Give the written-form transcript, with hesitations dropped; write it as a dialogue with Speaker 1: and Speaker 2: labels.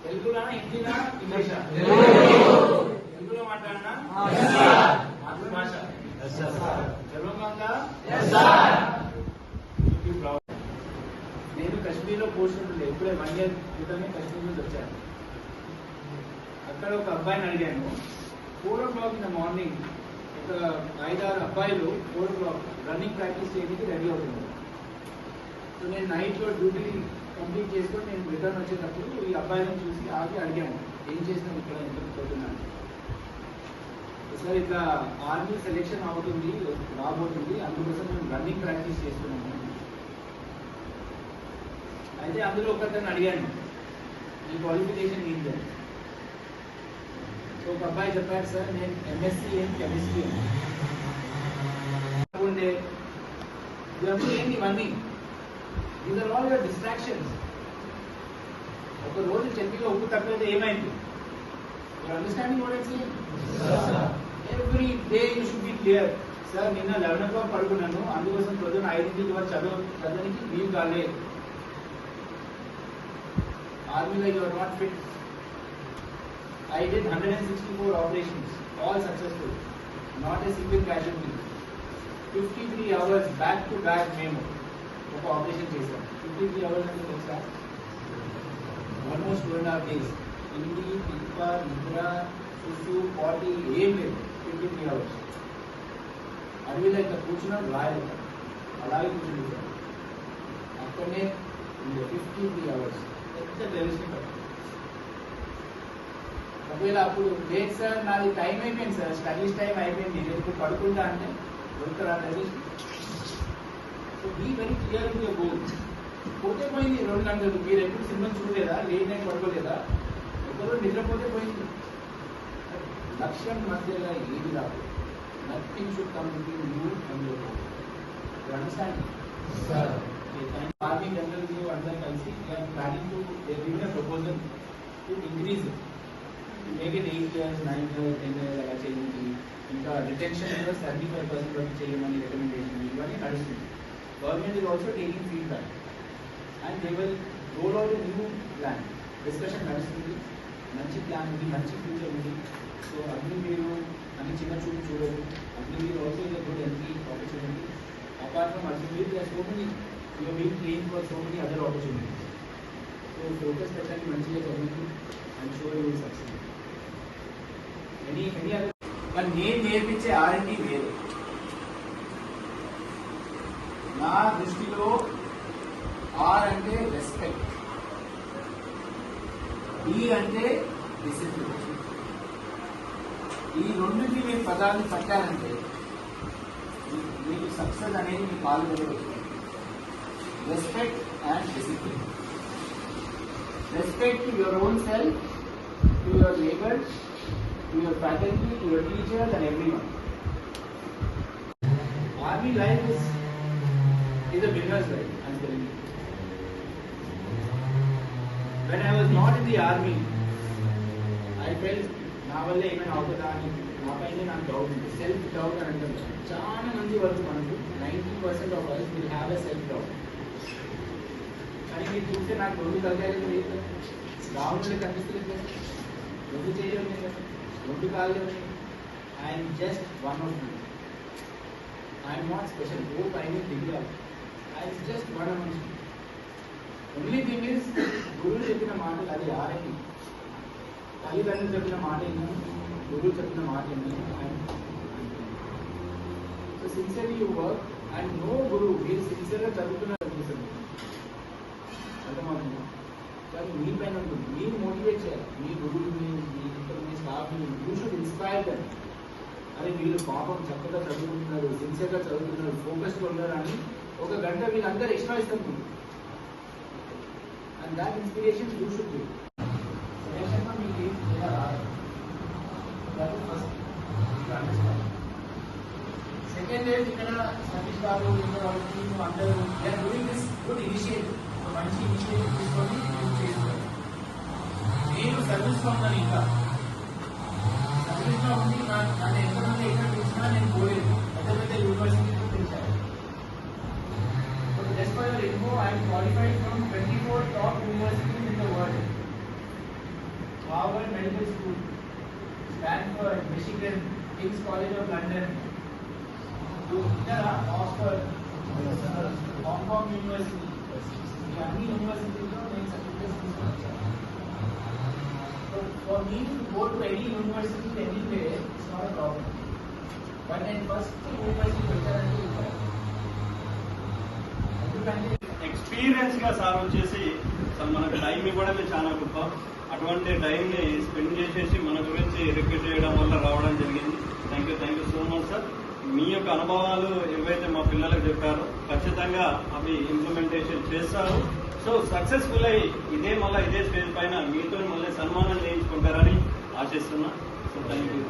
Speaker 1: తెలుగులోనా హిందీనా ఇంగ్లీషా? తెలుగులో మాట్లాడినా మాతృభాష చదవకంగా. నేను కశ్మీర్లో పోస్ట్ ఉంటుండే, ఇప్పుడే 1 year క్రితమే కశ్మీర్ నుంచి వచ్చాను. అక్కడ ఒక అబ్బాయిని అడిగాను. 4 o'clock in the morning ఒక 5-6 అబ్బాయిలు 4 o'clock రన్నింగ్ ప్రాక్టీస్ చేయడానికి రెడీ అవుతున్నారు. సో నేను నైట్లో డ్యూటీ కంప్లీట్ చేసుకొని నేను రిటర్న్ వచ్చేటప్పుడు ఈ అబ్బాయిలను చూసి ఆగి అడిగాను, ఏం చేసినాం ఇక్కడ ఎంత పోతున్నాను. సార్ ఇట్లా ఆర్మీ సెలెక్షన్ అవుతుంది రాబోతుంది, అందుకోసం మేము రన్నింగ్ ప్రాక్టీస్ చేస్తున్నాము. అయితే అందులో ఒకరిని అడిగాను, ఈ క్వాలిఫికేషన్ ఏంటి? సో ఒక అబ్బాయి చెప్పారు, సార్ నేను MSc ఇన్ కెమిస్ట్రీ ఉండే. ఇవన్నీ ఏంటి? ఇవన్నీ these are all your distractions. ఒక రోజు చెట్టిలో ఉప్పు తక్కువైతే ఏమైంది? Your understanding what I saying? Every day you should be clear. Sir నిన్న 11 o'clock పడుకున్నాను, అందుకోసం పొద్దున్న 5 వరకు చదవడానికి వీలు కాలేదు. ఆర్మీలో you are not fit. I did 164 operations, all successful, not a single casualty. 53 hours back to back మేము ఒక ఆపరేషన్ చేశాం. 53 hours అంటే తెలుసా? Almost 2.5 days. ఇంటి తిప్ప నిద్ర సుసు పాటి ఏం లేదు. 53 hours అడవిలో ఇక్కడ కూర్చున్నాం, రాయలు అలాగే కూర్చుంటాం. అక్కడనే 53 hours ఎంత తెలుస్తుంది. ఒకవేళ అప్పుడు లేదు సార్ నాది టైం అయిపోయింది, సార్ స్టడీస్ టైం అయిపోయింది, నేను ఇప్పుడు పడుకుంటా అంటే దొరుకుతారా? So be very clear to your goal. పోతే పోయింది 2 గంటలు. మీరు ఎప్పుడు సినిమా చూడలేదా? లేట్ నైట్ పడుకోలేదా? ఒకరోజు నిద్రపోతే పోయింది. లక్ష్యం మధ్యలో ఏది రాదు. Nothing should come between you and your goal. You understand? Army general కి అందరూ కలిసి planning to give a proposal to increase make it 8 years, 9 years, 10 years అలా చేయండి. ఇంకా డిటెన్షన్ కూడా 75% వరకు చేయమని రికమెండేషన్ ఇవన్నీ నడుస్తుంది. Government is also taking feedback and they will roll out a new plan. Discussion నడుస్తుంది. మంచి ప్లాన్ ఉంది, మంచి ఫ్యూచర్ ఉంది. సో అగ్ని మీరు అన్ని చిన్న చూపు చూడదు. Agniveer also is a good entry opportunity. Apart from Agniveer they are so many you are being trained for so many other opportunities. So focus పెట్టండి, మంచిగా చదువుతూ I'm sure you will succeed. మరి నేను నేర్పించే R&D వేరు. నా దృష్టిలో R అంటే రెస్పెక్ట్, D అంటే డిసిప్లిన్. ఈ రెండుకి మీరు పదాన్ని పట్టారంటే మీకు సక్సెస్ అనేది మీ కాలు మీద వస్తుంది. Respect and discipline. Respect to your own self, to your neighbours, to your faculty, to your teachers and everyone. Army life is a winner's life, I'm telling you. When I was not in the army, I felt నా వల్ల ఏమైనా అవుతుందా అని నాపైనే నాకు doubt ఉంది. Self doubt అని అంటారు. చాలా మంది వరకు మనకు 90% of us will have a self doubt. కానీ మీరు చూస్తే నాకు 2 తలకాయలు లేదు, రావులు కనిపిస్తుంది, 2 చేయడం లేదు, 2 కాళ్ళు ఉన్నాయి. I'm just one of you. I'm not special. Hope I will figure out. I'm just one of you. Only thing is గురువు చెప్పిన మాటలు అది R&D. తల్లిదండ్రులు చెప్పిన మాట ఏంటో, గురువు చెప్పిన మాట ఏంటో. So sincerely you work and no గురువు మీరు సిన్సియర్గా చదువుతున్నారు అనిపిస్తుంది. అర్థమవుతుంది. కానీ మీ పైన ఉంటుంది. మీరు మోటివేట్ చేయాలి. మీ గురువుని, మీ స్టాఫ్ని యూ షుడ్ ఇన్స్పైర్ దెమ్. అరే వీళ్ళు పాపం చక్కగా చదువుకుంటున్నారు, సిన్సియర్గా చదువుతున్నారు, ఫోకస్గా ఉన్నారు అని 1 గంట వీళ్ళందరూ ఎక్స్ట్రా ఇస్తారు. And that inspiration you should give. మీకు ఇలా రాదు. That is first. Second is ఇక్కడ సతీష్ బాబు అందరూ డూయింగ్ దిస్ గుడ్ ఇనిషియేటివ్. మంచి ఇనిషియేటివ్ తీసుకొని చేస్తారు. నేను సర్వీస్లో ఉన్నాను. ఇంకా సర్వీస్లో ఉండి నన్ను ఎంతమంది ఎక్కడ చూసినా నేను పోలేదు. పెద్ద పెద్ద యూనివర్సిటీలో తెలిసాను. Just for your info, I am qualified from 24 top universities in the world. Harvard Medical School, Stanford, Michigan, King's College of London, Oxford, Hong Kong University, ఈ అన్ని యూనివర్సిటీలో నేను సర్టిఫికేట్స్ తీసుకొచ్చాను. So for me to go to any university anywhere, it's not a problem. But నేను first university వచ్చానంటే ఎందుకంటే
Speaker 2: experience గా sir వచ్చేసి మనకు టైం ఇవ్వడమే చాలా గొప్ప. అటువంటి టైంని స్పెండ్ చేసేసి మన గురించి రిక్వెస్ట్ చేయడం వల్ల రావడం జరిగింది. Thank you so much sir. మీ యొక్క అనుభవాలు ఏవైతే మా పిల్లలకు చెప్పారో ఖచ్చితంగా అవి ఇంప్లిమెంటేషన్ చేస్తారు. సో సక్సెస్ఫుల్ అయ్యి ఇదే స్టేజ్ పైన మీతో మళ్ళీ సన్మానం చేయించుకుంటారని ఆశిస్తున్నా. So thank you.